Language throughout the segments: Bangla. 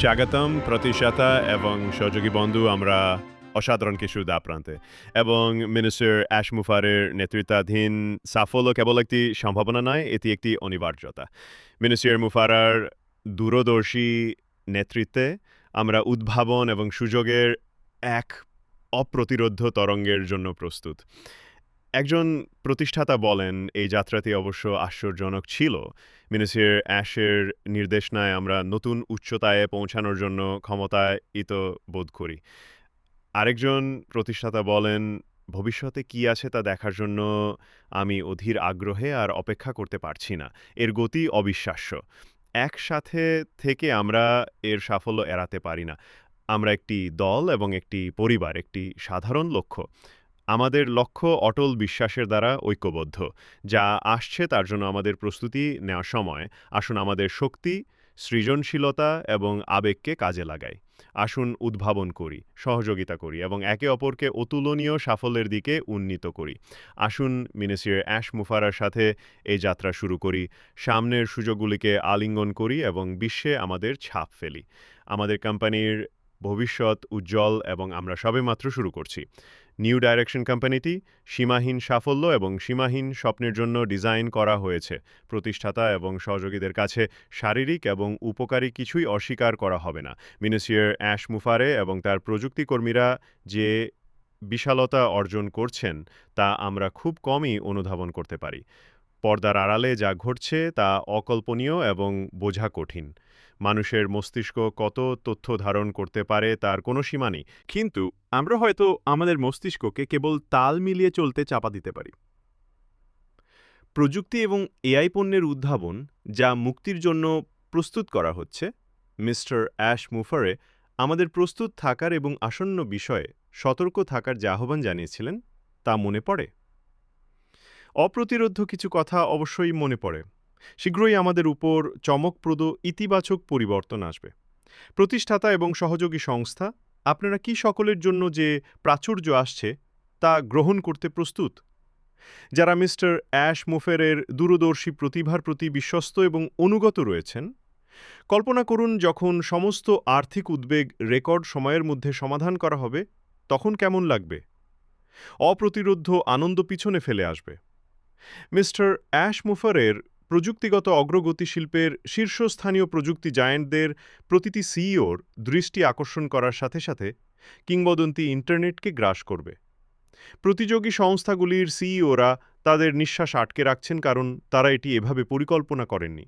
স্বাগতম প্রতিষ্ঠাতা এবং সহযোগী বন্ধু আমরা অসাধারণ কিছু প্রান্তে এবং মিনিস্টার অ্যাশ মুফারের নেতৃত্বাধীন সাফল্য কেবল একটি সম্ভাবনা নয়, এটি একটি অনিবার্যতা। মিনিস্টার মুফারার দূরদর্শী নেতৃত্বে আমরা উদ্ভাবন এবং সুযোগের এক অপ্রতিরোধ্য তরঙ্গের জন্য প্রস্তুত। একজন প্রতিষ্ঠাতা বলেন, এই যাত্রাটি অবশ্য আশ্চর্যজনক ছিল। মিনিস্টার অ্যাশের নির্দেশনায় আমরা নতুন উচ্চতায় পৌঁছানোর জন্য ক্ষমতায়িত বোধ করি। আরেকজন প্রতিষ্ঠাতা বলেন, ভবিষ্যতে কি আছে তা দেখার জন্য আমি অধীর আগ্রহে আর অপেক্ষা করতে পারছি না। এর গতি অবিশ্বাস্য। একসাথে থেকে আমরা এর সাফল্য এড়াতে পারি না। আমরা একটি দল এবং একটি পরিবার, একটি সাধারণ লক্ষ্য। আমাদের লক্ষ্য অটল বিশ্বাসের দ্বারা ঐক্যবদ্ধ। যা আসছে তার জন্য আমাদের প্রস্তুতি নেওয়ার সময় আসুন আমাদের শক্তি, সৃজনশীলতা এবং আবেগকে কাজে লাগাই। আসুন উদ্ভাবন করি, সহযোগিতা করি এবং একে অপরকে অতুলনীয় সাফল্যের দিকে উন্নীত করি। আসুন মিনিস্টার অ্যাশ মুফারার সাথে এই যাত্রা শুরু করি। সামনের সুযোগগুলিকে আলিঙ্গন করি এবং বিশ্বে আমাদের ছাপ ফেলি। আমাদের কোম্পানির ভবিষ্যৎ উজ্জ্বল এবং আমরা সবেমাত্র শুরু করছি। নিউ ডাইরেকশন কোম্পানিটি সীমাহীন সাফল্য এবং সীমাহীন স্বপ্নের জন্য ডিজাইন করা হয়েছে। প্রতিষ্ঠাতা এবং সহযোগীদের কাছে শারীরিক এবং উপকারী কিছুই অস্বীকার করা হবে না। মিনিস্টার অ্যাশ মুফারে এবং তার প্রযুক্তি কর্মীরা যে বিশালতা অর্জন করছেন তা আমরা খুব কমই অনুধাবন করতে পারি। পর্দার আড়ালে যা ঘটছে তা অকল্পনীয় এবং বোঝা কঠিন। মানুষের মস্তিষ্ক কত তথ্য ধারণ করতে পারে তার কোনো সীমা নেই। কিন্তু আমরা হয়তো আমাদের মস্তিষ্ককে কেবল তাল মিলিয়ে চলতে চাপা দিতে পারি। প্রযুক্তি এবং এআই পণ্যের উদ্ভাবন যা মুক্তির জন্য প্রস্তুত করা হচ্ছে, মিস্টার অ্যাশ মুফারে আমাদের প্রস্তুত থাকার এবং আসন্ন বিষয়ে সতর্ক থাকার যে আহ্বান জানিয়েছিলেন তা মনে পড়ে। অপ্রতিরোধ্য কিছু কথা অবশ্যই মনে পড়ে। শীঘ্রই আমাদের উপর চমকপ্রদ ইতিবাচক পরিবর্তন আসবে। প্রতিষ্ঠাতা এবং সহযোগী সংস্থা, আপনারা কি সকলের জন্য যে প্রাচুর্য আসছে তা গ্রহণ করতে প্রস্তুত? যারা মিস্টার অ্যাশ মুফারের দূরদর্শী প্রতিভার প্রতি বিশ্বস্ত এবং অনুগত রয়েছেন, কল্পনা করুন যখন সমস্ত আর্থিক উদ্বেগ রেকর্ড সময়ের মধ্যে সমাধান করা হবে, তখন কেমন লাগবে? অপ্রতিরোধ্য আনন্দ পিছনে ফেলে আসবে। মিস্টার অ্যাশ মুফারের প্রযুক্তিগত অগ্রগতি শিল্পের শীর্ষস্থানীয় প্রযুক্তি জায়ান্টদের প্রতিটি সিইওর দৃষ্টি আকর্ষণ করার সাথে সাথে কিংবদন্তি ইন্টারনেটকে গ্রাস করবে। প্রতিযোগী সংস্থাগুলির সিইওরা তাদের নিঃশ্বাস আটকে রাখছেন কারণ তারা এটি এভাবে পরিকল্পনা করেননি।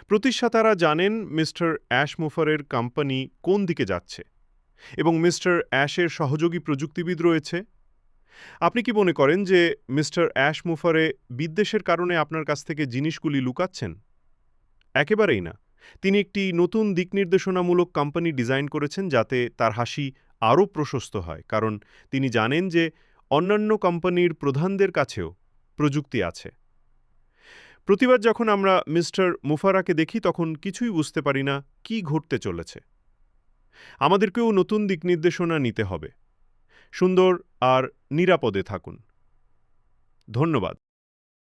প্রতিষ্ঠাতারা জানেন মিস্টার অ্যাশ মুফারের কোম্পানি কোন দিকে যাচ্ছে এবং মিস্টার অ্যাশের সহযোগী প্রযুক্তিবিদ রয়েছে। আপনি কি মনে করেন যে মিস্টার অ্যাশ মুফারে বিদ্বেষের কারণে আপনার কাছ থেকে জিনিসগুলি লুকাচ্ছেন? একেবারেই না। তিনি একটি নতুন দিকনির্দেশনামূলক কোম্পানি ডিজাইন করেছেন যাতে তার হাসি আরও প্রশস্ত হয়, কারণ তিনি জানেন যে অন্যান্য কোম্পানির প্রধানদের কাছেও প্রযুক্তি আছে। প্রতিবার যখন আমরা মিস্টার মুফারাকে দেখি তখন কিছুই বুঝতে পারি না কি ঘটতে চলেছে। আমাদেরকেও নতুন দিকনির্দেশনা নিতে হবে। সুন্দর আর নিরাপদে থাকুন। ধন্যবাদ।